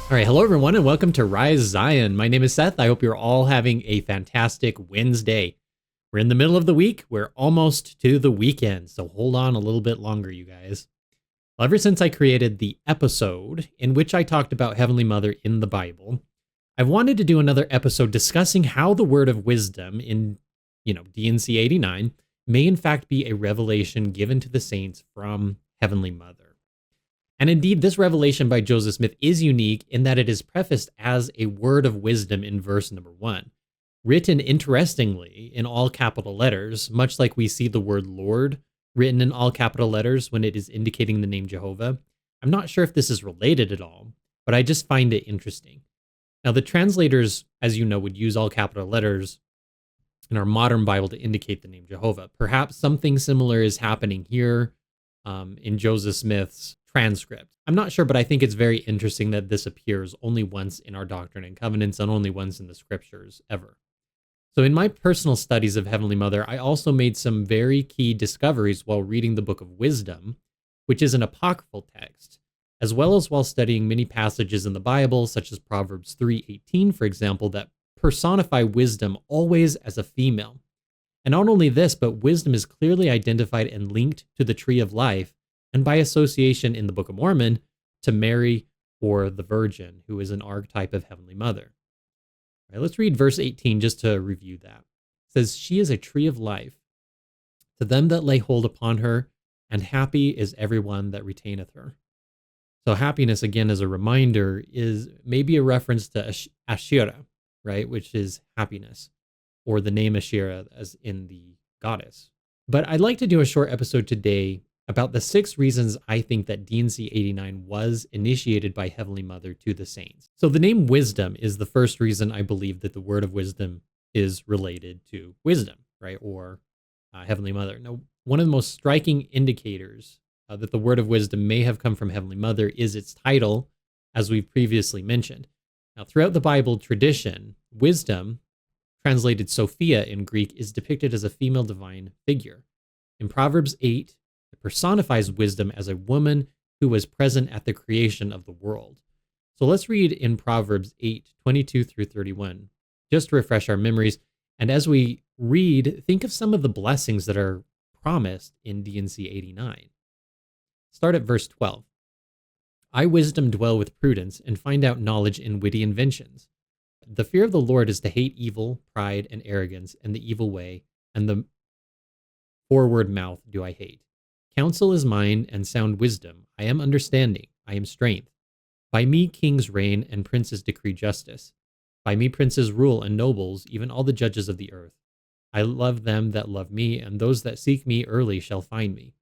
All right, hello everyone, and welcome to Rise Zion. My name is Seth. I hope you're all having a fantastic Wednesday. We're in the middle of the week. We're almost to the weekend, so hold on a little bit longer, you guys. Well, ever since I created the episode in which I talked about Heavenly Mother in the Bible, I've wanted to do another episode discussing how the word of wisdom in, D&C 89 may in fact be a revelation given to the saints from Heavenly Mother. And indeed, this revelation by Joseph Smith is unique in that it is prefaced as a word of wisdom in verse number 1, written interestingly in all capital letters, much like we see the word Lord written in all capital letters when it is indicating the name Jehovah. I'm not sure if this is related at all, but I just find it interesting. Now, the translators, as you know, would use all capital letters in our modern Bible to indicate the name Jehovah. Perhaps something similar is happening here in Joseph Smith's transcript. I'm not sure, but I think it's very interesting that this appears only once in our Doctrine and Covenants and only once in the scriptures ever. So in my personal studies of Heavenly Mother, I also made some very key discoveries while reading the Book of Wisdom, which is an apocryphal text, as well as while studying many passages in the Bible, such as Proverbs 3:18, for example, that personify wisdom always as a female. And not only this, but wisdom is clearly identified and linked to the tree of life, and by association in the Book of Mormon, to Mary or the Virgin, who is an archetype of Heavenly Mother. All right, let's read verse 18 just to review that. It says, "She is a tree of life to them that lay hold upon her, and happy is everyone that retaineth her." So happiness, again, as a reminder, is maybe a reference to Asherah, right, which is happiness, or the name Asherah as in the goddess. But I'd like to do a short episode today about the 6 reasons I think that D&C 89 was initiated by Heavenly Mother to the saints. So the name wisdom is the first reason I believe that the word of wisdom is related to wisdom, right? Or Heavenly Mother. Now, one of the most striking indicators that the word of wisdom may have come from Heavenly Mother is its title, as we've previously mentioned. Now, throughout the Bible tradition, wisdom, translated Sophia in Greek, is depicted as a female divine figure. In Proverbs 8, it personifies wisdom as a woman who was present at the creation of the world. So let's read in Proverbs 8:22 through 31, just to refresh our memories. And as we read, think of some of the blessings that are promised in D&C 89. Start at verse 12. "I, wisdom, dwell with prudence, and find out knowledge in witty inventions. The fear of the Lord is to hate evil, pride, and arrogance, and the evil way, and the forward mouth do I hate. Counsel is mine, and sound wisdom. I am understanding, I am strength. By me kings reign, and princes decree justice. By me princes rule, and nobles, even all the judges of the earth. I love them that love me, and those that seek me early shall find me.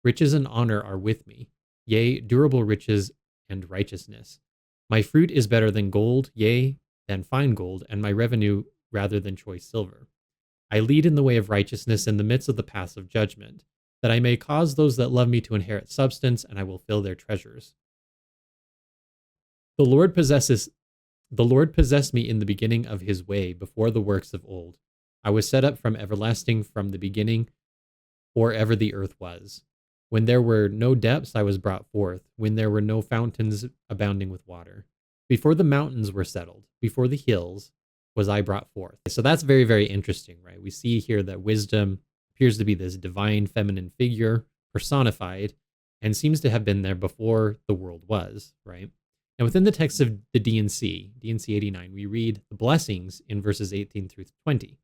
Riches and honor are with me, yea, durable riches and righteousness. My fruit is better than gold, yea, than fine gold, and my revenue rather than choice silver. I lead in the way of righteousness in the midst of the paths of judgment, that I may cause those that love me to inherit substance, and I will fill their treasures. The Lord possessed me in the beginning of his way, before the works of old. I was set up from everlasting, from the beginning, or ever the earth was. When there were no depths, I was brought forth, when there were no fountains abounding with water. Before the mountains were settled, before the hills was I brought forth." So that's very, very interesting, right? We see here that wisdom appears to be this divine feminine figure personified and seems to have been there before the world was, right? And within the text of the D&C 89, we read the blessings in verses 18 through 20.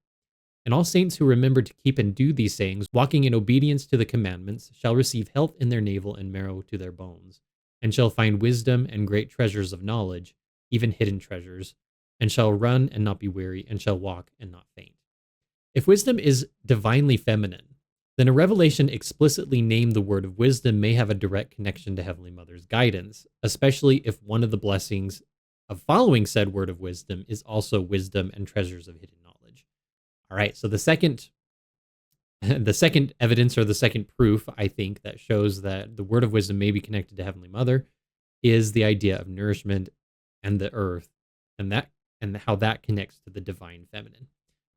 "And all saints who remember to keep and do these sayings, walking in obedience to the commandments, shall receive health in their navel and marrow to their bones, and shall find wisdom and great treasures of knowledge, even hidden treasures, and shall run and not be weary, and shall walk and not faint." If wisdom is divinely feminine, then a revelation explicitly named the word of wisdom may have a direct connection to Heavenly Mother's guidance, especially if one of the blessings of following said word of wisdom is also wisdom and treasures of hidden knowledge. All right, so the second evidence, or the second proof, I think, that shows that the word of wisdom may be connected to Heavenly Mother is the idea of nourishment and the earth, and how that connects to the divine feminine.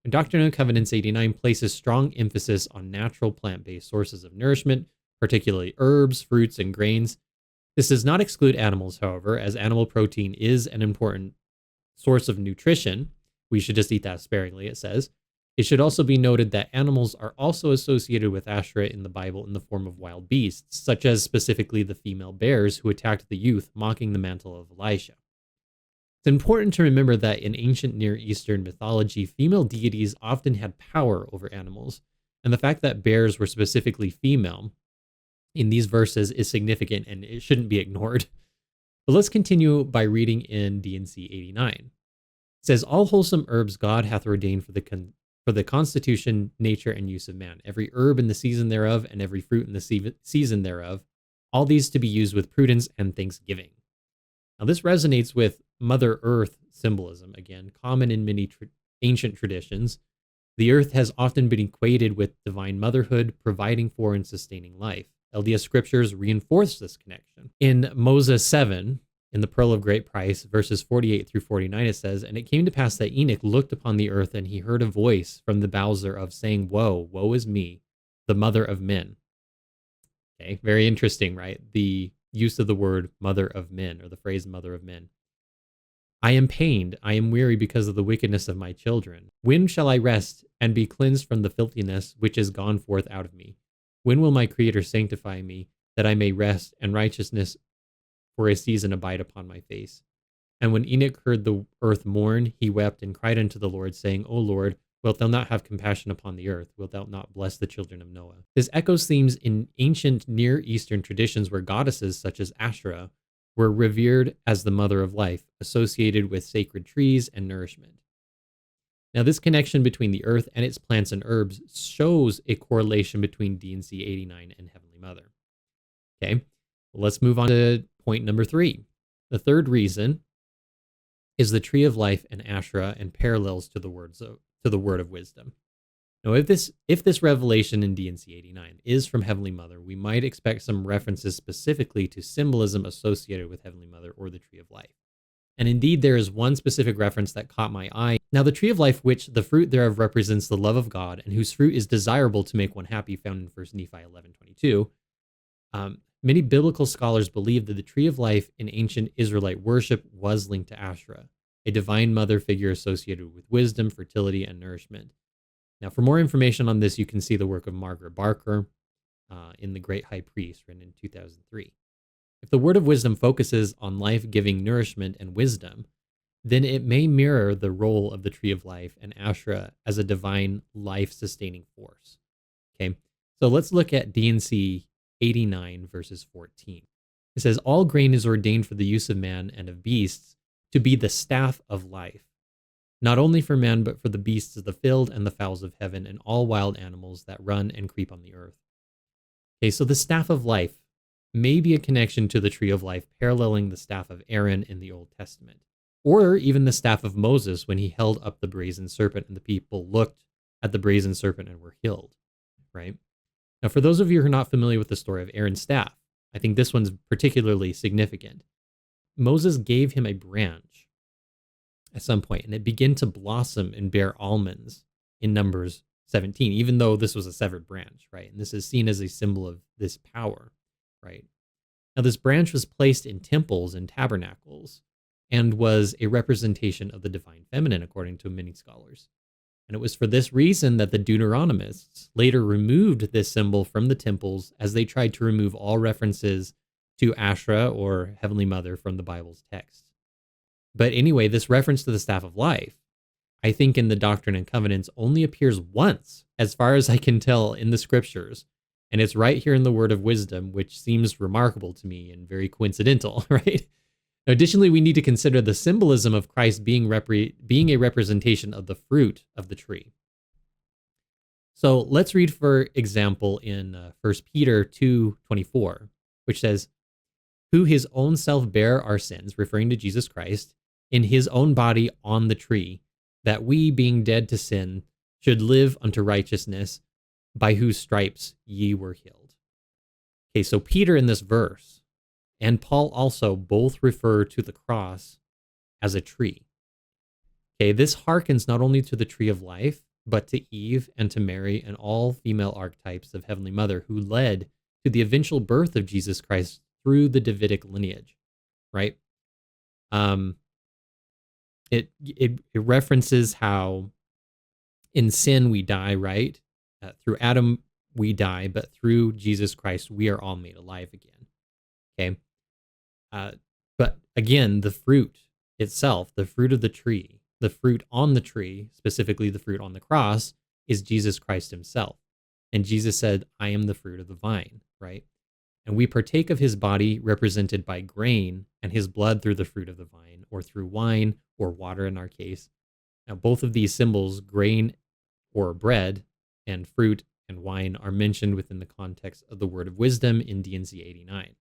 And Doctrine Covenants 89 places strong emphasis on natural plant-based sources of nourishment, particularly herbs, fruits, and grains. This does not exclude animals, however, as animal protein is an important source of nutrition. We should just eat that sparingly, it says. It should also be noted that animals are also associated with Asherah in the Bible in the form of wild beasts, such as specifically the female bears who attacked the youth, mocking the mantle of Elisha. It's important to remember that in ancient Near Eastern mythology, female deities often had power over animals, and the fact that bears were specifically female in these verses is significant and it shouldn't be ignored. But let's continue by reading in D&C 89. It says, all wholesome herbs God hath ordained for the constitution, nature, and use of man, every herb in the season thereof, and every fruit in the season thereof, all these to be used with prudence and thanksgiving. Now this resonates with Mother Earth symbolism, again, common in many ancient traditions. The earth has often been equated with divine motherhood, providing for and sustaining life. LDS scriptures reinforce this connection. In Moses 7, in the Pearl of Great Price, verses 48 through 49, it says, and it came to pass that Enoch looked upon the earth, and he heard a voice from the bowels thereof, saying, woe, woe is me, the mother of men. Okay, very interesting, right? The use of the word mother of men, or the phrase mother of men. I am pained, I am weary because of the wickedness of my children. When shall I rest and be cleansed from the filthiness which is gone forth out of me? When will my Creator sanctify me, that I may rest, and righteousness for a season abide upon my face? And when Enoch heard the earth mourn, he wept and cried unto the Lord, saying, O Lord, wilt thou not have compassion upon the earth? Wilt thou not bless the children of Noah? This echoes themes in ancient Near Eastern traditions where goddesses such as Asherah were revered as the mother of life, associated with sacred trees and nourishment. Now, this connection between the earth and its plants and herbs shows a correlation between D&C 89 and Heavenly Mother. Okay, let's move on to point number 3. The third reason is the tree of life and Asherah and parallels to the word of wisdom. Now, if this revelation in D&C 89 is from Heavenly Mother, we might expect some references specifically to symbolism associated with Heavenly Mother or the tree of life. And indeed, there is one specific reference that caught my eye. Now, the tree of life, which the fruit thereof represents the love of God, and whose fruit is desirable to make one happy, found in 1 Nephi 11:22. Many biblical scholars believe that the tree of life in ancient Israelite worship was linked to Asherah, a divine mother figure associated with wisdom, fertility, and nourishment. Now, for more information on this, you can see the work of Margaret Barker in The Great High Priest, written in 2003. If the word of wisdom focuses on life-giving nourishment and wisdom, then it may mirror the role of the tree of life and Asherah as a divine life-sustaining force. Okay, so let's look at D&C 89 verses 14. It says, all grain is ordained for the use of man and of beasts to be the staff of life, not only for man, but for the beasts of the field and the fowls of heaven and all wild animals that run and creep on the earth. Okay, so the staff of life may be a connection to the tree of life, paralleling the staff of Aaron in the Old Testament, or even the staff of Moses when he held up the brazen serpent and the people looked at the brazen serpent and were healed, right? Now, for those of you who are not familiar with the story of Aaron's staff, I think this one's particularly significant. Moses gave him a branch at some point, and it began to blossom and bear almonds in Numbers 17, even though this was a severed branch, right? And this is seen as a symbol of this power, right? Now, this branch was placed in temples and tabernacles and was a representation of the divine feminine, according to many scholars. And it was for this reason that the Deuteronomists later removed this symbol from the temples as they tried to remove all references to Asherah or Heavenly Mother from the Bible's text. But anyway, this reference to the staff of life, I think in the Doctrine and Covenants, only appears once, as far as I can tell, in the scriptures. And it's right here in the word of wisdom, which seems remarkable to me and very coincidental, right? Now, additionally, we need to consider the symbolism of Christ being a representation of the fruit of the tree. So let's read, for example, in 1 Peter 2:24, which says, who his own self bare our sins, referring to Jesus Christ, in his own body on the tree, that we, being dead to sin, should live unto righteousness, by whose stripes ye were healed. Okay, so Peter in this verse, and Paul also, both refer to the cross as a tree. Okay, this harkens not only to the tree of life, but to Eve and to Mary and all female archetypes of Heavenly Mother who led to the eventual birth of Jesus Christ through the Davidic lineage, right? Um, it references how in sin we die, right? Through Adam we die, but through Jesus Christ we are all made alive again. Okay. Uh, but again, the fruit itself, the fruit of the tree, the fruit on the tree, specifically the fruit on the cross, is Jesus Christ himself. And Jesus said, I am the fruit of the vine, right? And we partake of his body represented by grain and his blood through the fruit of the vine, or through wine or water in our case. Now, both of these symbols, grain or bread and fruit and wine, are mentioned within the context of the word of wisdom in D&C 89.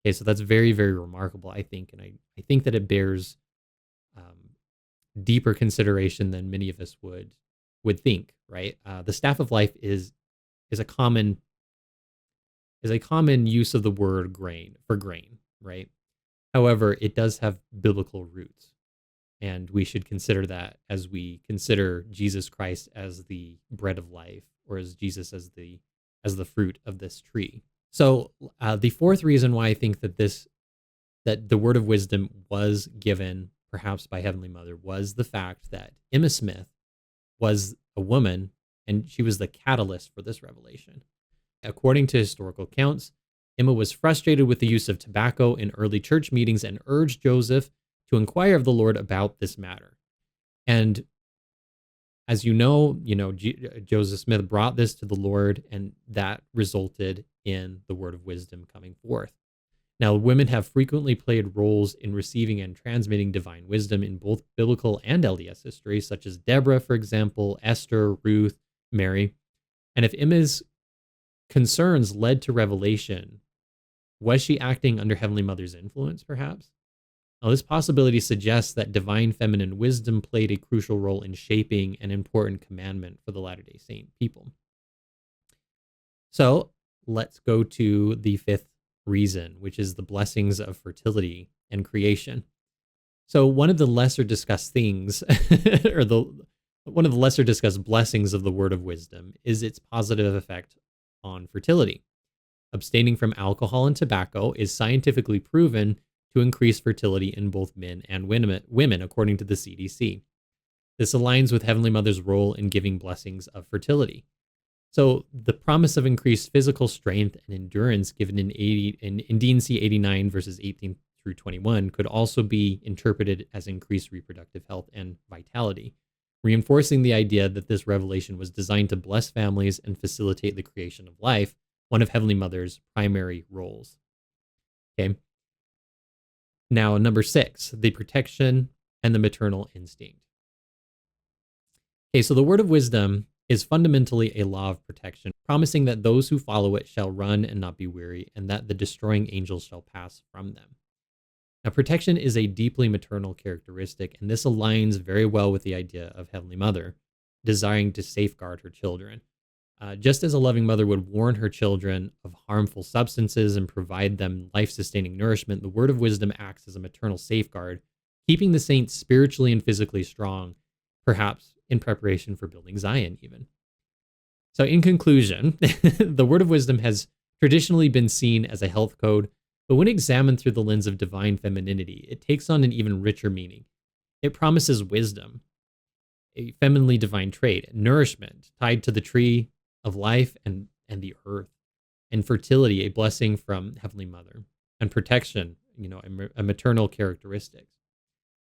Okay, so that's very, very remarkable, I think. And I think that it bears deeper consideration than many of us would think, right? The staff of life is a common use of the word grain, right? However, it does have biblical roots, and we should consider that as we consider Jesus Christ as the bread of life, or as Jesus as the fruit of this tree. So the fourth reason why I think that the word of wisdom was given perhaps by Heavenly Mother was the fact that Emma Smith was a woman, and she was the catalyst for this revelation. According to historical accounts, Emma was frustrated with the use of tobacco in early church meetings and urged Joseph to inquire of the Lord about this matter. And as you know, Joseph Smith brought this to the Lord, and that resulted in the word of wisdom coming forth. Now, women have frequently played roles in receiving and transmitting divine wisdom in both biblical and LDS history, such as Deborah, for example, Esther, Ruth, Mary. And if Emma's concerns led to revelation, was she acting under Heavenly Mother's influence, perhaps? Now, this possibility suggests that divine feminine wisdom played a crucial role in shaping an important commandment for the Latter-day Saint people. So let's go to the fifth reason, which is the blessings of fertility and creation. So one of the lesser discussed things, or one of the lesser discussed blessings of the word of wisdom, is its positive effect on fertility. Abstaining from alcohol and tobacco is scientifically proven to increase fertility in both men and women, according to the CDC. This aligns with Heavenly Mother's role in giving blessings of fertility. So the promise of increased physical strength and endurance given in D&C 89 verses 18 through 21 could also be interpreted as increased reproductive health and vitality, reinforcing the idea that this revelation was designed to bless families and facilitate the creation of life, one of Heavenly Mother's primary roles. Okay. Now, number 6, the protection and the maternal instinct. Okay, so the word of wisdom is fundamentally a law of protection, promising that those who follow it shall run and not be weary, and that the destroying angels shall pass from them. Now, protection is a deeply maternal characteristic, and this aligns very well with the idea of Heavenly Mother, desiring to safeguard her children. Just as a loving mother would warn her children of harmful substances and provide them life-sustaining nourishment, the word of wisdom acts as a maternal safeguard, keeping the saints spiritually and physically strong, perhaps in preparation for building Zion even. So in conclusion, the word of wisdom has traditionally been seen as a health code, but when examined through the lens of divine femininity, it takes on an even richer meaning. It promises wisdom, a femininely divine trait, nourishment tied to the tree of life and the earth, and fertility, a blessing from Heavenly Mother, and protection, a maternal characteristic.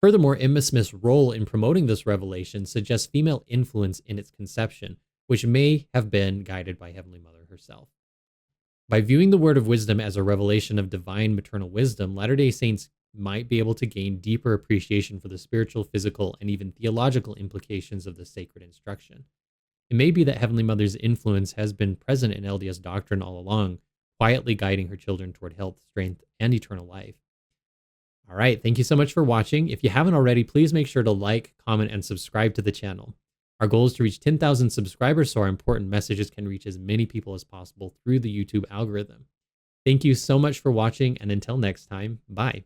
Furthermore, Emma Smith's role in promoting this revelation suggests female influence in its conception, which may have been guided by Heavenly Mother herself. By viewing the word of wisdom as a revelation of divine maternal wisdom, Latter-day Saints might be able to gain deeper appreciation for the spiritual, physical, and even theological implications of the sacred instruction. It may be that Heavenly Mother's influence has been present in LDS doctrine all along, quietly guiding her children toward health, strength, and eternal life. All right, thank you so much for watching. If you haven't already, please make sure to like, comment, and subscribe to the channel. Our goal is to reach 10,000 subscribers so our important messages can reach as many people as possible through the YouTube algorithm. Thank you so much for watching, and until next time, bye.